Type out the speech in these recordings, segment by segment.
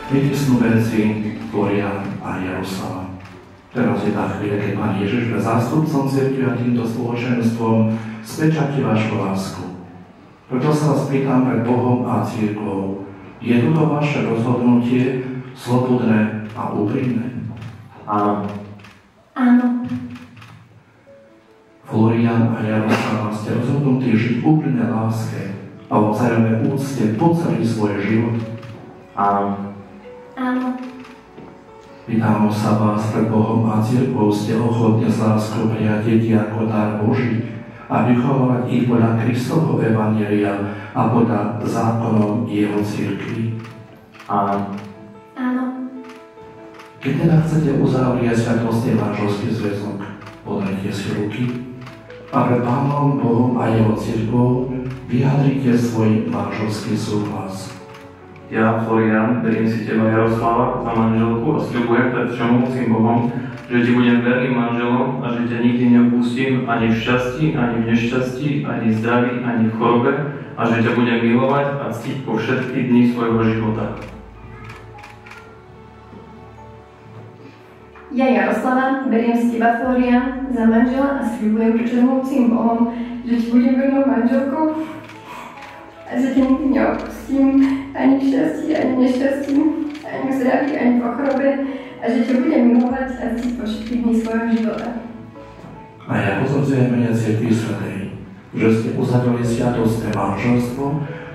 snúbenci Florian a Jaroslava. Teraz je tá chvíľa, keď Pán Ježiš pre zástupcom cirkvi a týmto spoločenstvom spečatí vašu lásku. Preto sa vás pýtam pred Bohom a cirkvou. Je toto vaše rozhodnutie slobodné a úprimné? Áno. Áno. Florian a Jaroslava, ste rozhodnutí žiť úprimné láske a o vzájomnej úcte po celý svoj život? Áno. Áno. Pýtam sa vás pred Bohom a cirkvou, ste ochotní s láskou prijať deti ako dar Boží a vychovávať ich podľa Kristovho evanjelia a podľa zákonov jeho cirkvi? Áno. Áno. Keď teda chcete uzavrieť sviatostný manželský zväzok, podajte si ruky a pred Pánom Bohom a jeho cirkvou vyjadrite svoj manželský súhlas. Ja, Florian, beriem si teba, Jaroslava, za manželku a sľubujem pred všemohúcim Bohom, že ti budem verným manželom a že ťa nikdy neopustím ani v šťastí, ani v nešťastí, ani v zdraví, ani v chorobe a že ťa budem milovať a ctiť po všetky dni svojho života. Ja, Jaroslava, beriem si teba, Florian, za manžela a sľubujem pred všemohúcim Bohom, že ti budem vernou manželkou a že ťa nikdy neopustím, ani v šťastí, ani v nešťastí, ani v zdraví, ani po chorobe a že ťa budem milovať a ctiť po všetky dni svojho života. A ja potvrdzujem mene Cirkvi Svätej, že ste uzavreli sviatostné manželstvo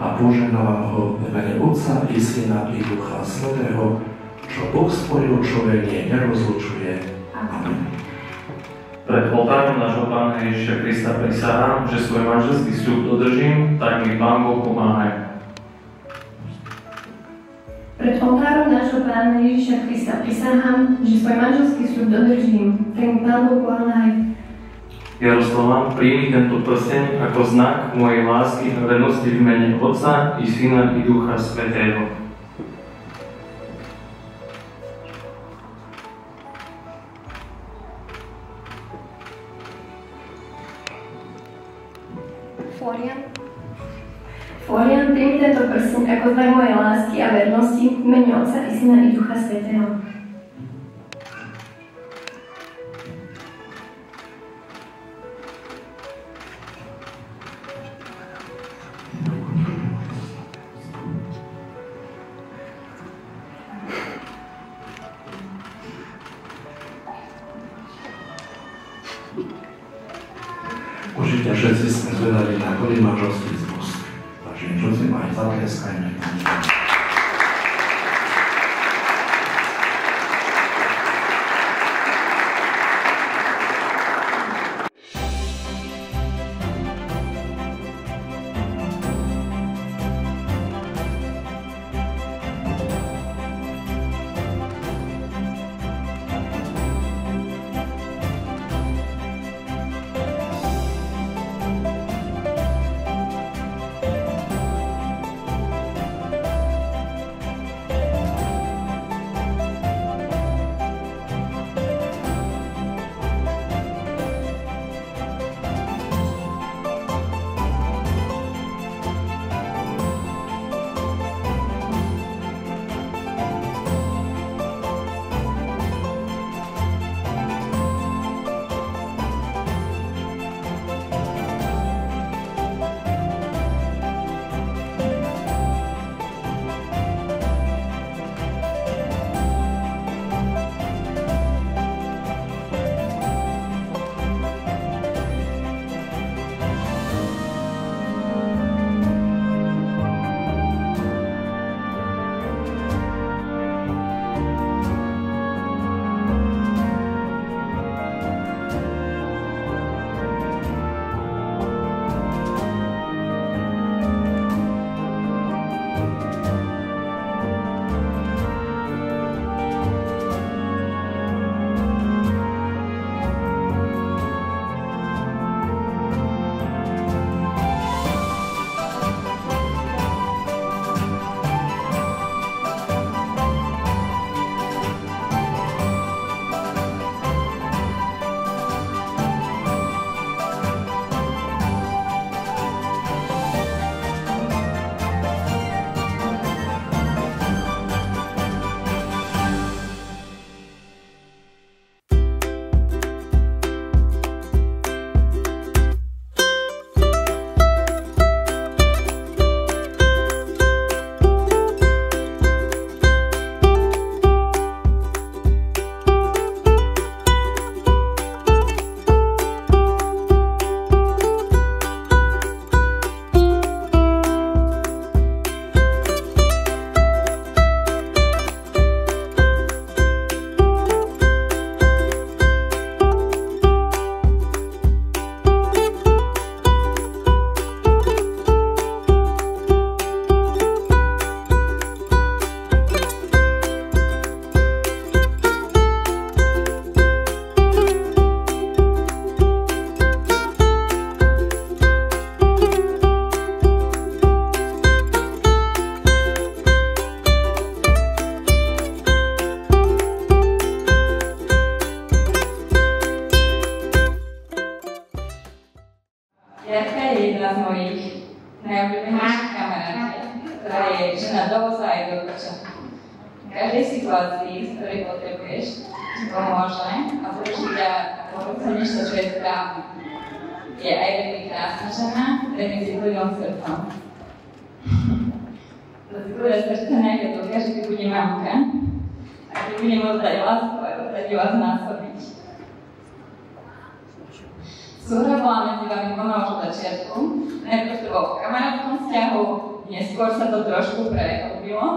a požehnávam ho v mene Otca i Syna i Ducha Svätého, čo Boh spojil, človek nie nerozlučuje. Amen. Pred oltárom nášho Pána Ježiša Krista prisahám, že svoj manželský sľub dodržím, tak mi Pán Boh pomáhaj. Pred oltárom nášho Pána Ježiša Krista prisahám, že svoj manželský sľub dodržím, tak mi Pán Boh pomáhaj. Jaroslava, príjmi tento prsteň ako znak mojej lásky a vernosti v mene Otca i Syna i Ducha Svätého. Florian, príjmi tento prsteň ako znak mojej lásky a vernosti v mene Otca i Syna i Ducha Svätého. Určite všetci sme zvedali na prvý manželský zbosk. Takže prosím aj zatleskajme. každej situácii, z ktorej potrebuješ, ti pomôže a použí ťa ako rozhodneš to, čo je správne. Je aj veľmi krásna žena, veľmi citlivým srdcom. To citlivé srdce najviac dokáže, keď bude mamka a keď bude môcť dať lásku, ako sa ti vás násobiť. Súhra bola medzi vami plná už od začiatku. Najprv to bolo v kamarátskom vzťahu, neskôr sa to trošku prehlbilo.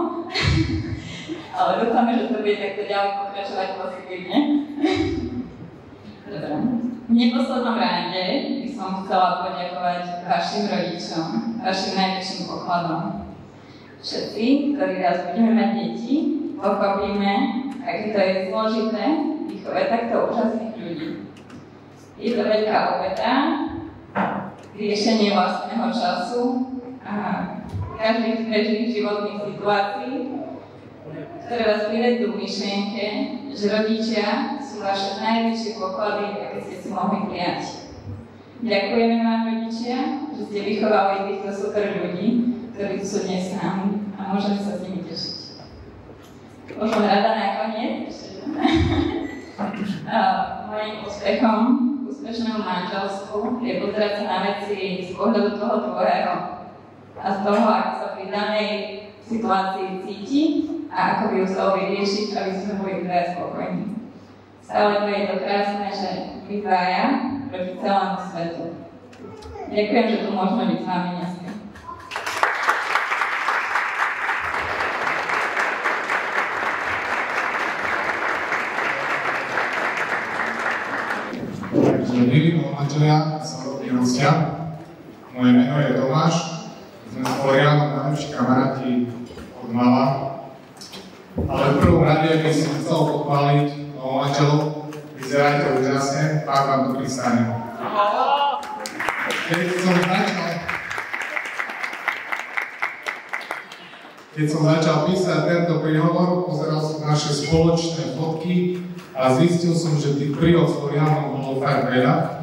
Ale dúfame, že to bude takto ďalej pokračovať pozitívne. Dobre. V neposlednom rade by som chcela poďakovať vašim rodičom, vašim najväčším pokladom. Všetci, ktorí raz budeme mať deti, pochopíme, aké to je zložité vychovať takto úžasných ľudí. Je to veľká obeta, riešenie vlastného času a každých bežných životných situácií, ktoré vás privedú k myšlienke, že rodičia sú vaše najväčšie poklady, aké ste si mohli prijať. Ďakujeme vám, rodičia, že ste vychovali týchto super ľudí, ktorí sú dnes s nami a môžeme sa s nimi tešiť. Možno rada nakoniec. Mojím úspechom k úspešnému manželstvu je pozerať sa na veci z pohľadu toho druhého a z toho, ako sa pri danej situácii cíti a ako by ju chcel vyriešiť, aby sme boli dvaja spokojní. Stále to je to krásne, že my dvaja proti celému svetu. Ďakujem, že tu môžeme byť s vami dnes. Milí manželia, samotní hostia, moje meno je Tomáš, sme s Florianom najlepší kamaráti od mala, ale v prvom rade by som chcel pochváliť manželov, vyzeráte úžasne, tak vám to pristane. Keď som začal písať tento príhovor, pozeral som naše spoločné fotky a zistil som, že tých príhod s Florianom bolo fakt veľa.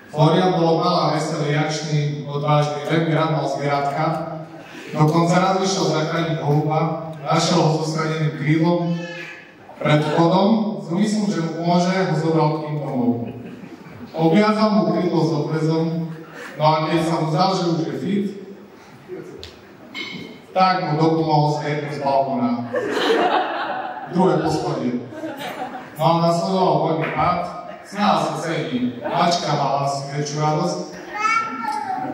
Florian bol malá, veselý, akčný, odvážny, veľmi rád mal zvieratka. Dokonca raz išiel zachrániť holuba, našiel ho so sradeným krídlom pred vchodom, s úmyslom, že mu pomôže, ho zobral k ním domov. Obviazal mu krídlo s obrezom, no a keď sa mu zdal, že už je fit, tak mu dopomohol zlietnúť z balkóna. Druhé poschodie. No a nasledoval vojný pád, snál sa cení, mačka mala asi väčšiu radosť,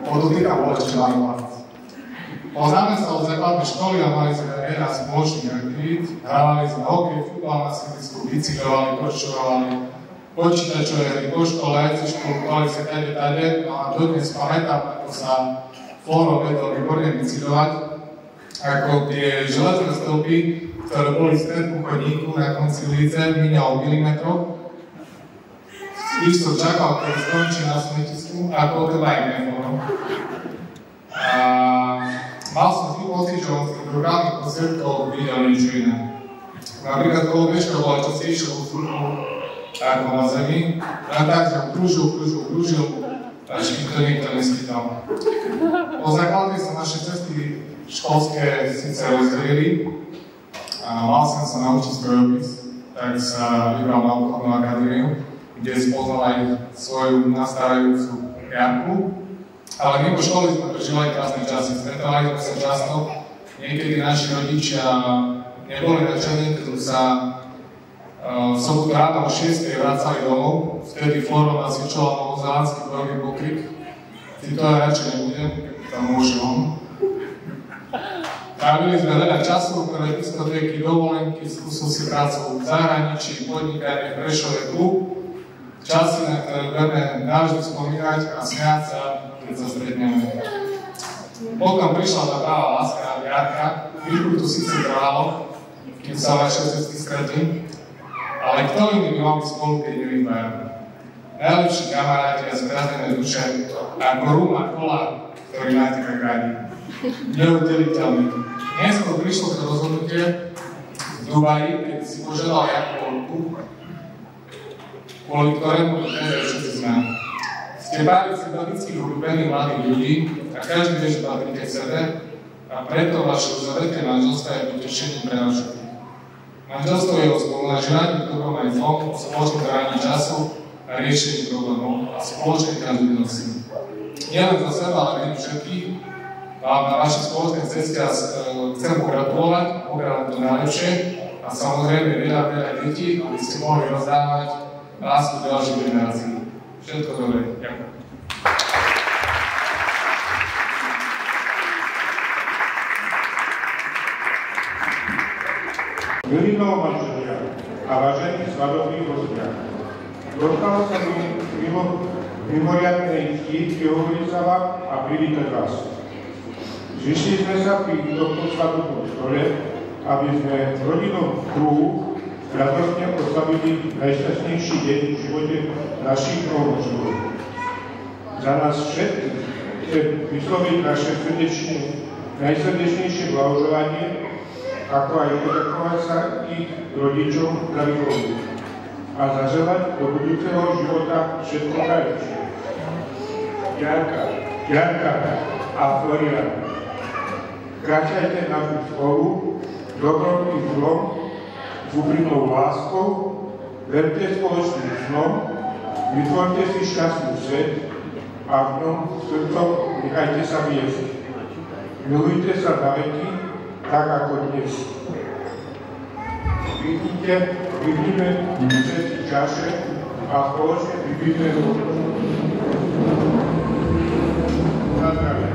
podotýka bol ešte malý pád. Poznáme sa od základnej školy a mali sme veľa spoločných aktivít, hrávali sme hokej, futbal na sídlisku, bicyklovali, kočovali, počítačové hry po škole, cvičku, kvali sa tade, no a dodnes pamätám, ako sa Floro vedel výborne bicyklovať, ako tie železné stĺpy, ktoré boli v stredku chodníku na konci ulice, míňal milimetrov. Isto čakal, keď skončí na smetisku a koľko aj nemohol. A mal som vždy pocit, že on z tých programných posledkov videl niečo iné. Napríklad kolo bežka bola častejšou vzduchu ako na zemi, len tak, že ho krúžil, až mi to nikto neskytal. Po základke sa naše cesty školské síce rozdielili a mal som sa naučiť strojopis, tak sa vybral na obchodnú akadémiu, kde spoznal aj svoju nastarajúcu Janku. Ale mimo školy sme prežili aj krásne časy, stretávali sme sa často. Niekedy naši rodičia neboli nadšení, keď sa v sobotu ráno o 6 vracali domov. Vtedy Floro nás vyčoval novozelandský bojový pokrik. Ty to aj radšej nebudem, tam môže on. Trávili sme veľa času, ktoré diskotéky, dovolenky, skúsil si prácu v zahraničí, podnikanie, Prešove, klub. Časy, na ktoré budeme navždy spomínať a smiať sa, keď sa stretneme. Potom prišla tá práva láska, Jarka. Chvíľku to síce trvalo, kým sa vaše cesty stretli, ale kto iný by mal byť spolu, keď nevydvaja. Najlepší kamaráti a zbrazené duše, ako rum a kola, ktorý máte tak radi. Neudeliteľný. Neskôr prišlo to rozhodnutie v Dubaji, keď si požiadal Jarku o ruku, kvôli ktorému to dnes všetci známe. Ste pári sympatických, ľúbených mladých ľudí a každý vie, že patríte k sebe a preto vaše uzavretie manželstva je potešením pre nás všetkých. Manželstvo je o spolunažívaní dokumentom, o spoločnom trávaní času a riešení problémov a spoločnej každodennosti. Nielen za seba, ale aj všetkých vám na vašej spoločnej ceste chcem pogratulovať, pogratulovať to najlepšie a samozrejme veľa detí, aby ste mohli rozdávať lásku ďalších generácií. Všetko dobré. Ďakujem. Milí manželia a vážení svadobní hostia, dostalo sa mi mimoriadnej cti prihovoriť sa vám a privítať vás. Zišli sme sa pri tomto svadobnom stole, aby sme v rodinnom kruhu radostne oslavili najšťastnejší deň v živote našich novočnov. Za nás všetkých chcem vysloviť naše najsrdečnejšie blahoželanie, ako aj poďakovať sa ich rodičom za výchovu a zaželať do budúceho života všetko najlepšie. Janka a Florian, kráčajte našu spolu dobrom i zlom, s úprimnou láskou, verte spoločným snom, vytvorte si šťastný svet a v ňom srdcom nechajte sa viesť. Milujte sa na veky, tak ako dnes. Vypnime všetky čaše a spoločne vypnime na zdravie.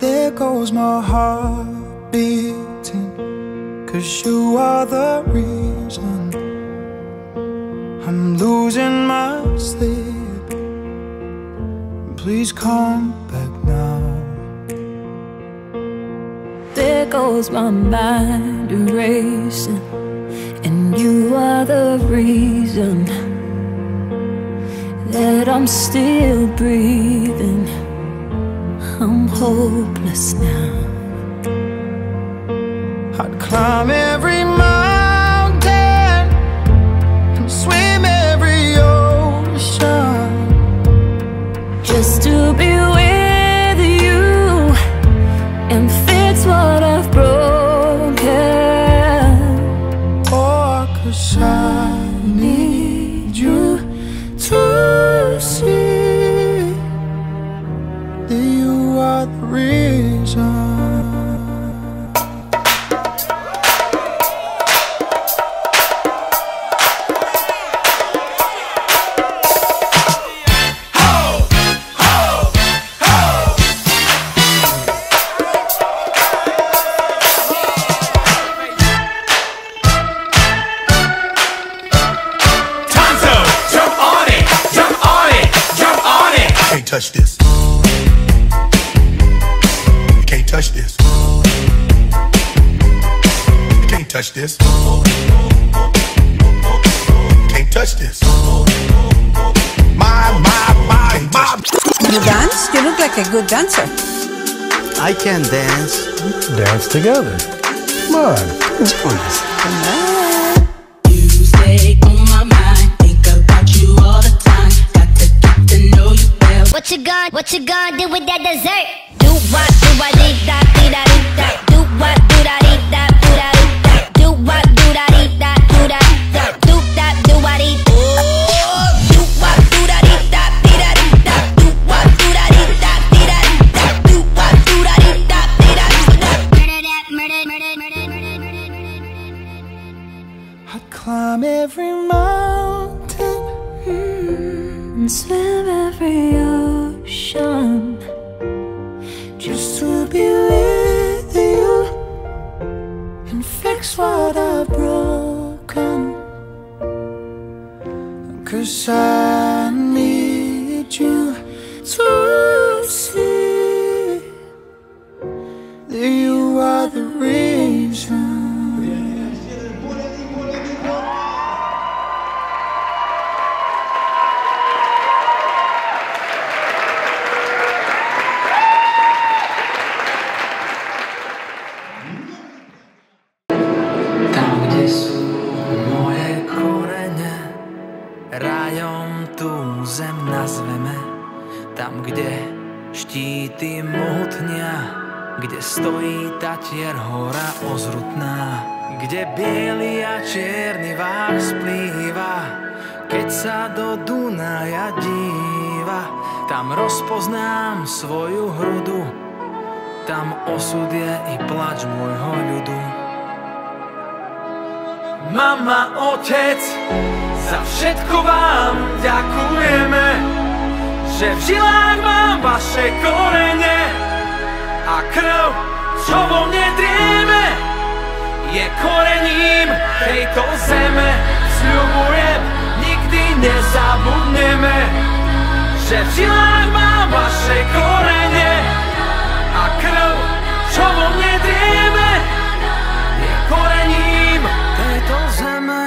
There goes my heart beating, 'cause you are the reason I'm losing my sleep. Please come back now. There goes my mind erasing, and you are the reason that I'm still breathing. I'm hopeless now. I'd climb every mountain and swim every ocean just to be with you and fix what I've broken. Oh, 'cause I need you to see that you are the reason. Touch this. You can't touch this. You can't touch this. You can't touch this. My. You dance? You look like a good dancer. I can dance. Dance together. Come on, join us. You stay on my mind, think about you all the time. Got to get to know you well. What you gonna do with that dessert? Do what dee da dee da dee da. Do what do da dee da do da dee da. Do what do da dee da do da da. Do that do what dee. Do what do da dee da dee da dee da. Do what do da dee da dee da dee da. Do what do da dee da dee da dee da. Murder that, murder. I'd climb every mountain and swim every ocean just to be with you and fix what I've broken. 'Cause I need you to see that you are the reason. Zem nazveme, tam, kde štíty mohutnia, kde stojí Tatier hora ozrutná, kde biely a čierny vách splýva, keď sa do Dunaja díva, tam rozpoznám svoju hrudu, tam osud je i plač môjho ľudu. Mama, otec, za všetko vám ďakujeme, že v žilách mám vaše korene a krv, čo vo mne drieme, je korením tejto zeme. Sľubujem, nikdy nezabudneme, že v žilách mám vaše korene a krv, čo vo mne drieme, je korením tejto zeme.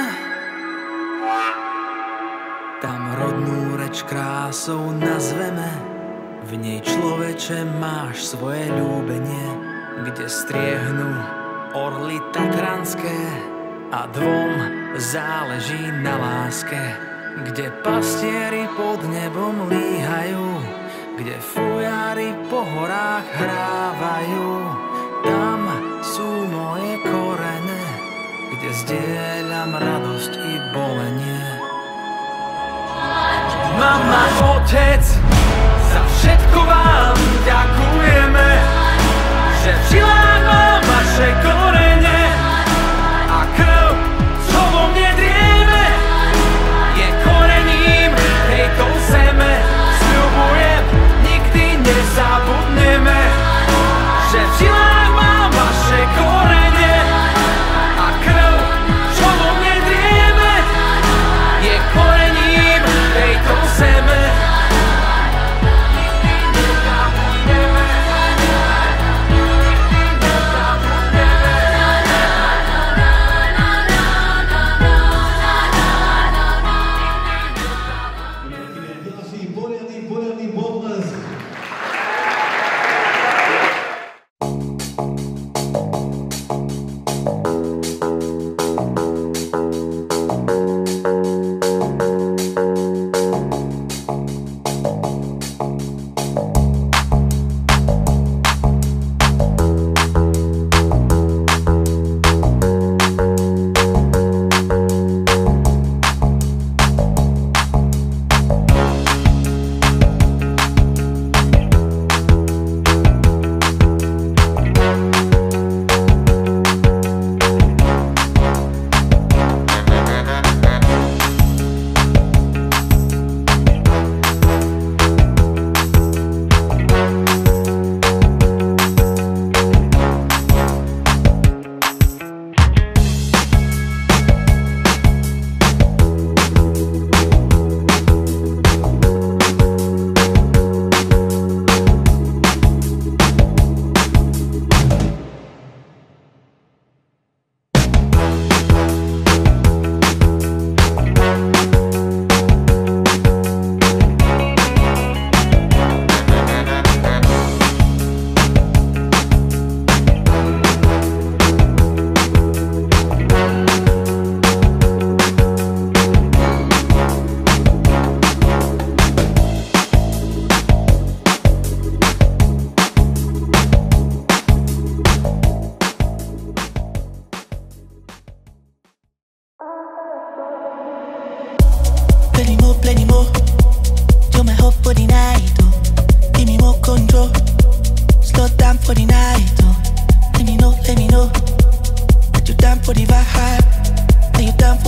Tam rodnú reč krásou nazveme, v nej človeče máš svoje ľúbenie, kde striehnú orly tatranské a dvom záleží na láske, kde pastieri pod nebom líhajú, kde fujári po horách hrávajú. Tam sú moje korene, kde zdieľam radosť i bolenie. Mama, otec, za všetko vám ďakujeme, že v žilách mám vaše korene a krv, čo vo mne drieme, je korením tejto zeme. Sľubujem, nikdy nezabudneme, že v žilách mám vaše korene a krv, čo vo mne drieme, je korením tejto zeme. plenty more. You're my hope for the night, oh. Give me more control. Slow down for the night, oh. Let me know that you're down for the vibe. That you're down for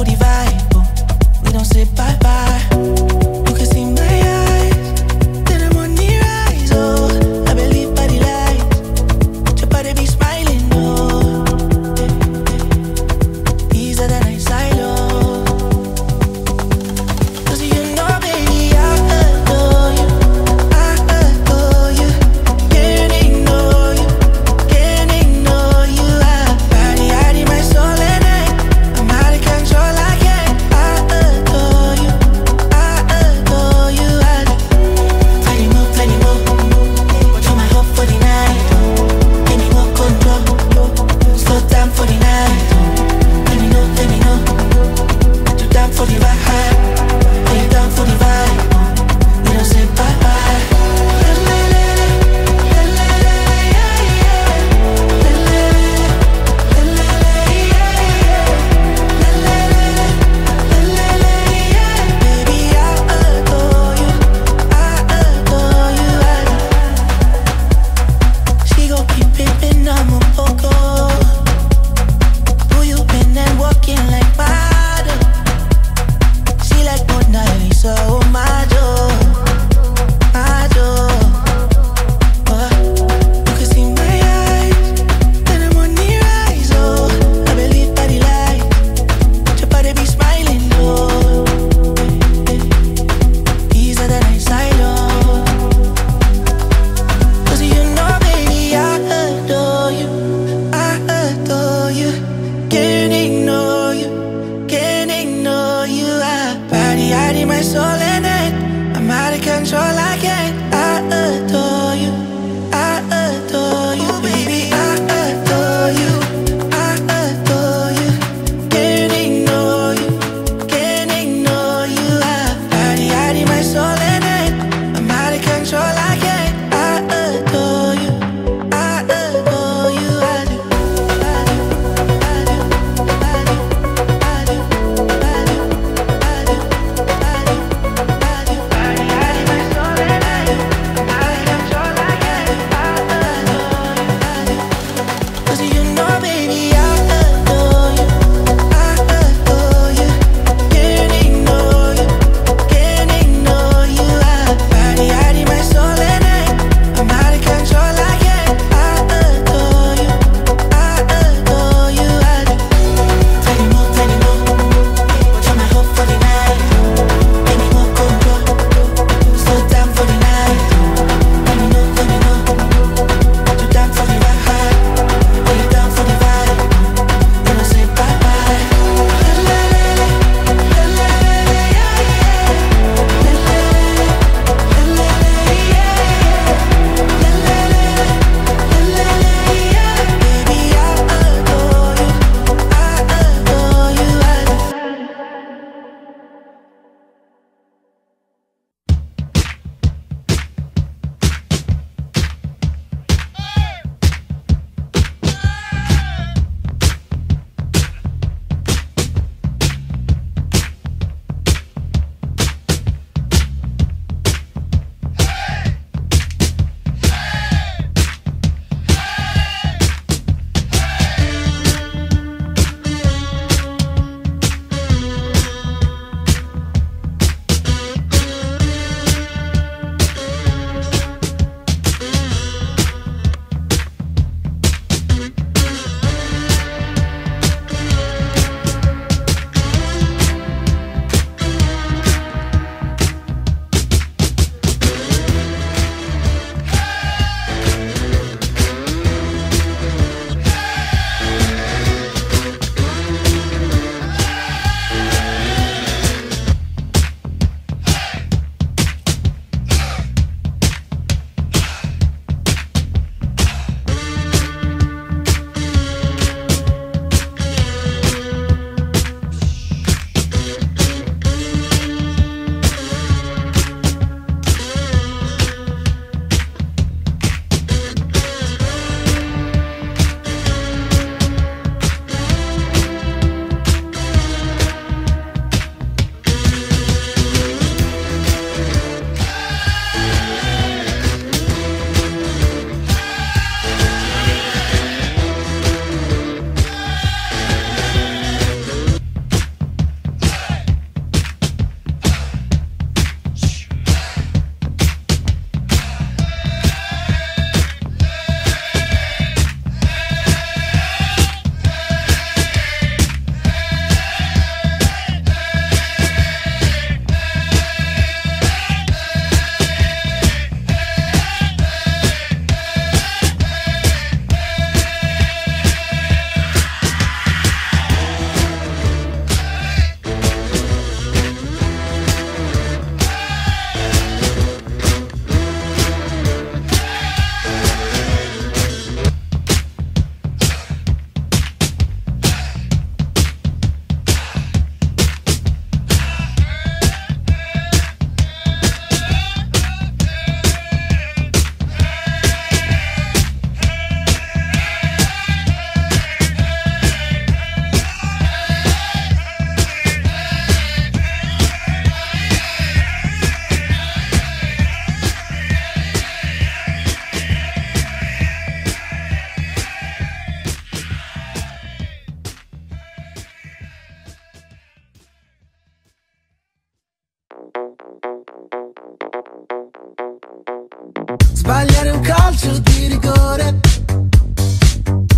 sbagliare un calcio di rigore,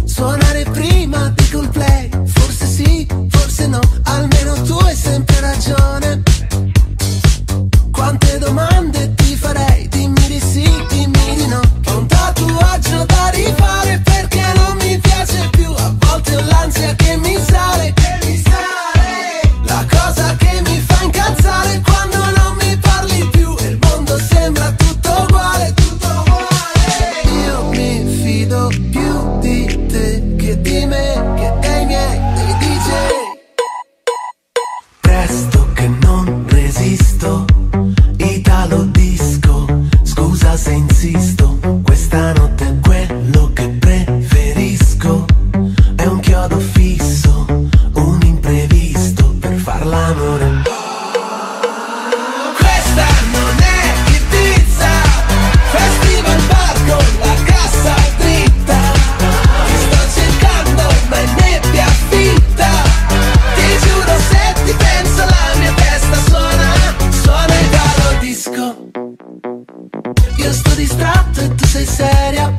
suonare prima di Coldplay. Forse sì, forse no, almeno tu hai sempre ragione. Quante domande ti farei, dimmi di sì, dimmi di no. Ho un tatuaggio da rifare perché non mi piace più. A volte ho l'ansia che mi sale, la cosa che mi fa incazzare quando non mi parli più e il mondo sembra tutto uguale, tutto uguale. Io mi fido più di te che di me, che dei miei, dei DJ. Presto che non resisto, Italo disco, scusa se insisto, questa notte è quello che preferisco. È un chiodo fisso, un imprevisto per far l'amore. Questa non è Ibiza, festival bar con la cassa dritta. Ti sto cercando ma è nebbia fitta. Ti giuro se ti penso la mia testa suona Italo disco. Io sto distratto e tu sei seria,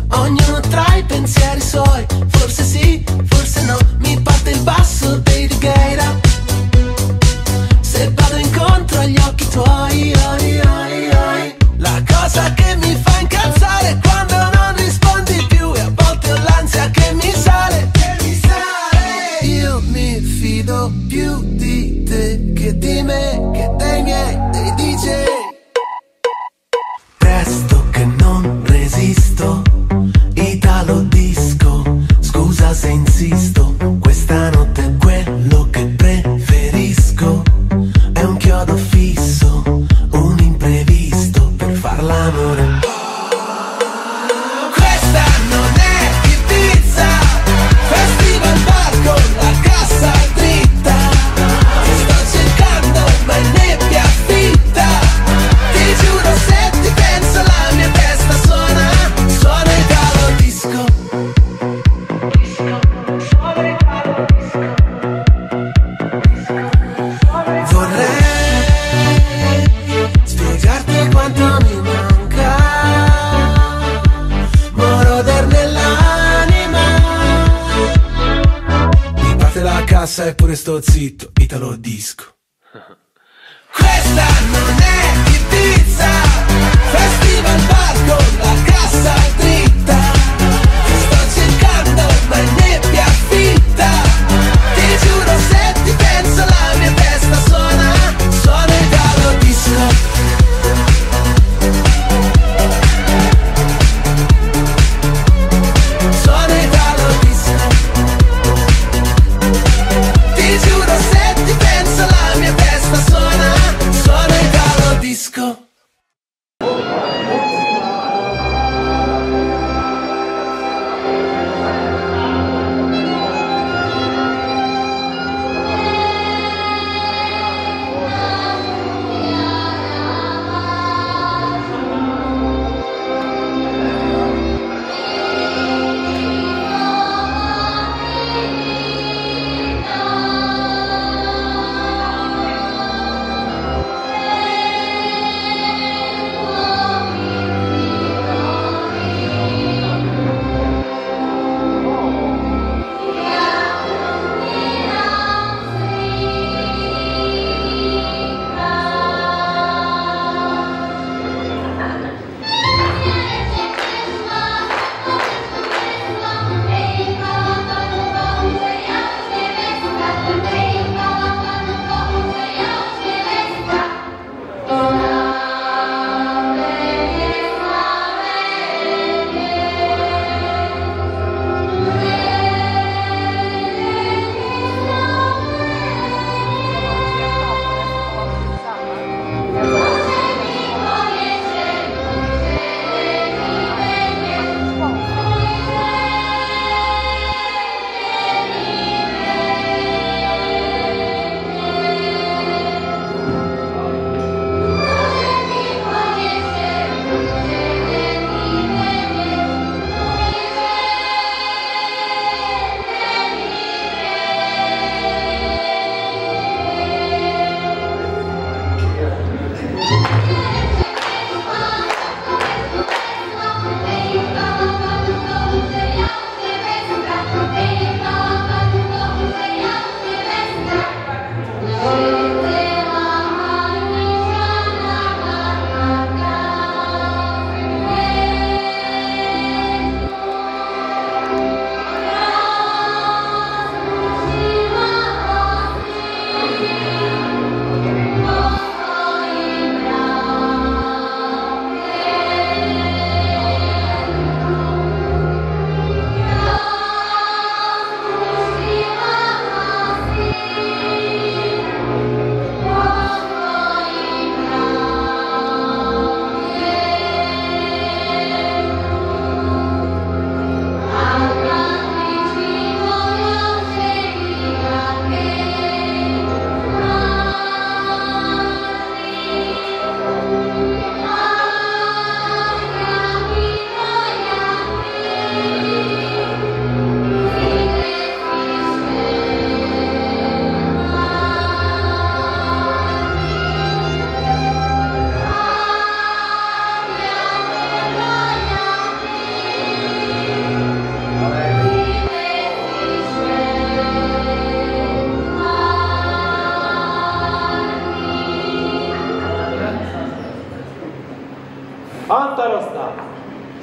ognuno tra i pensieri suoi. Forse sì, forse no, mi parte il basso dei Righeira. Se vado incontro agli occhi tuoi, la cosa che mi fa incazzare è quando non rispondi più e a volte ho l'ansia che mi sale. Io mi fido più di te che di me, che dei miei, dei DJ. Presto che non resisto, Italo disco, scusa se insisto, questa notte è quello che preferisco. È un chiodo fisso, un imprevisto per far l'amore. Questa non è Ibiza, festival bar con la cassa dritta. Ti sto cercando ma è nebbia fitta. Ti giuro se ti penso la mia testa suona Italo disco. Vorrei spiegarti quanto mi manca, moroder nell'anima. Mi parte la cassa eppure sto zitto, Italo disco. Questa non è Ibiza, festival bar con la cassa dritta. Ti sto cercando ma è nebbia fitta. Ti giuro se ti penso la mia testa suona Italo disco. Suona Italo disco. Ti giuro se ti penso la mia testa suona Italo disco.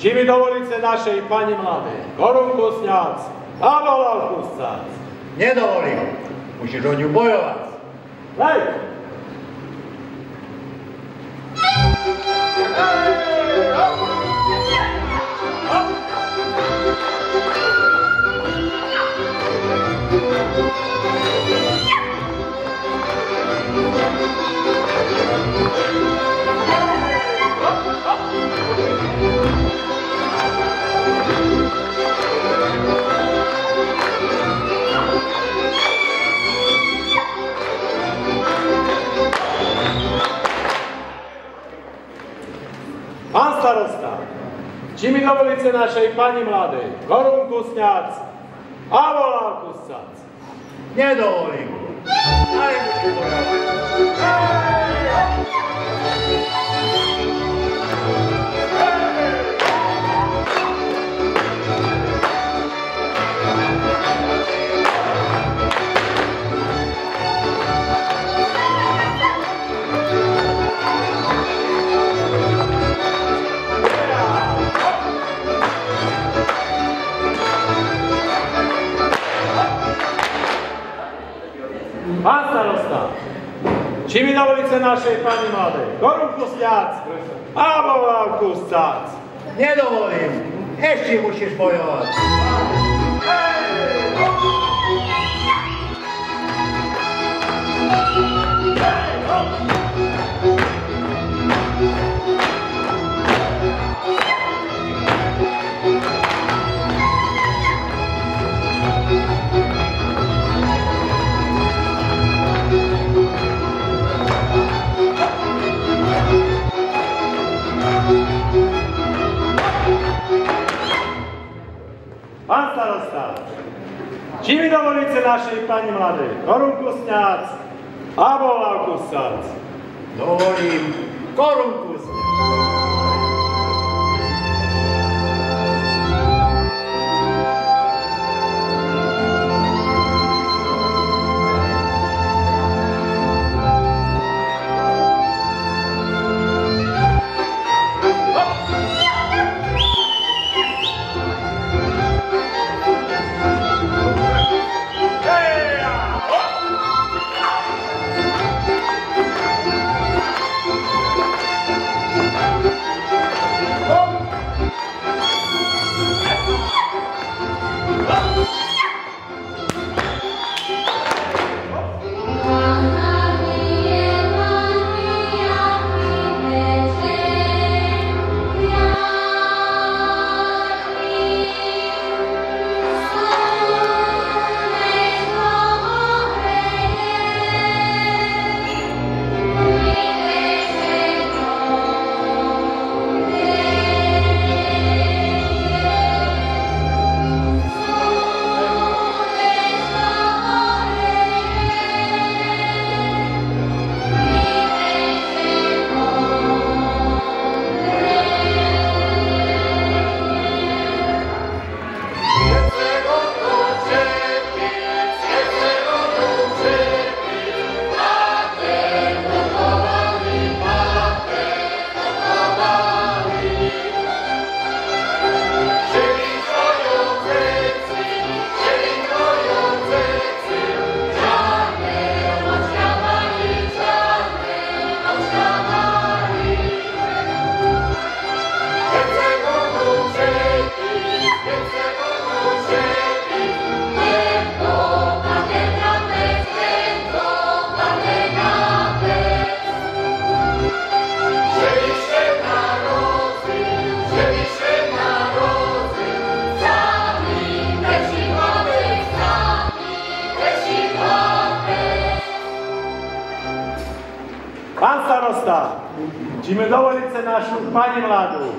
Či mi dovolíte našej pani mladej, korunku sňac a volavku sňac? Nedovolím. Musíš o ňu bojovať. Hej! Pán starosta, či mi dovolíte našej pani mladej, korunku sňac a volávku sňac? Nedovolím. Ale musíš bojovať. Pán starosta, či mi dovolíte našej pani mladej, korunku sňac a volávku sňac? Nedovolím. Ešte musíš bojovať. Pán starosta, či mi dovolíte našej pani mladej, korunku sňac a volávku sňac? Dovolím. Korunku sňac. Pán starosta, či mi dovolíte našu pani mladú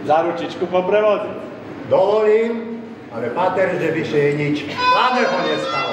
za ručičku poprevoziť? Dovolím, ale pater, že vyše je nič. Hlavne ho nestalo.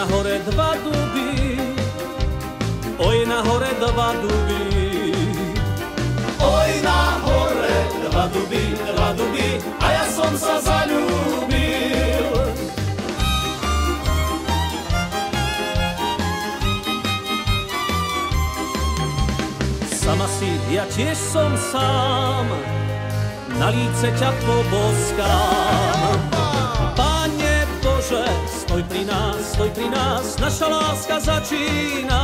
na hore dva duby, oj na hore dva duby. Oj na hore dva duby, a ja som sa zaľúbil. Sama si, ja tiež som sám, na líce ťa poboskám. Pane Bože, stoj pri nás, naša láska začína.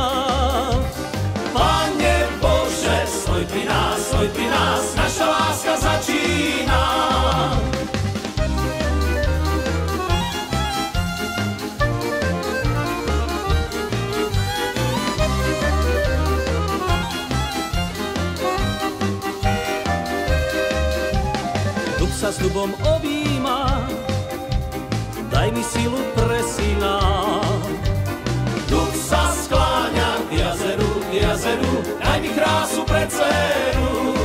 Pane Bože, stoj pri nás, naša láska začína. Dub sa s dubom objíma, daj mi silu pre syna. Dub sa skláňa k jazeru, daj mi krásu pre dceru.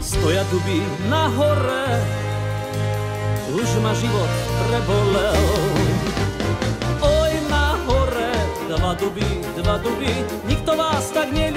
Stoja duby na hore, už ma život prebolel. Oj na hore, dva duby, nikto vás tak nevidel.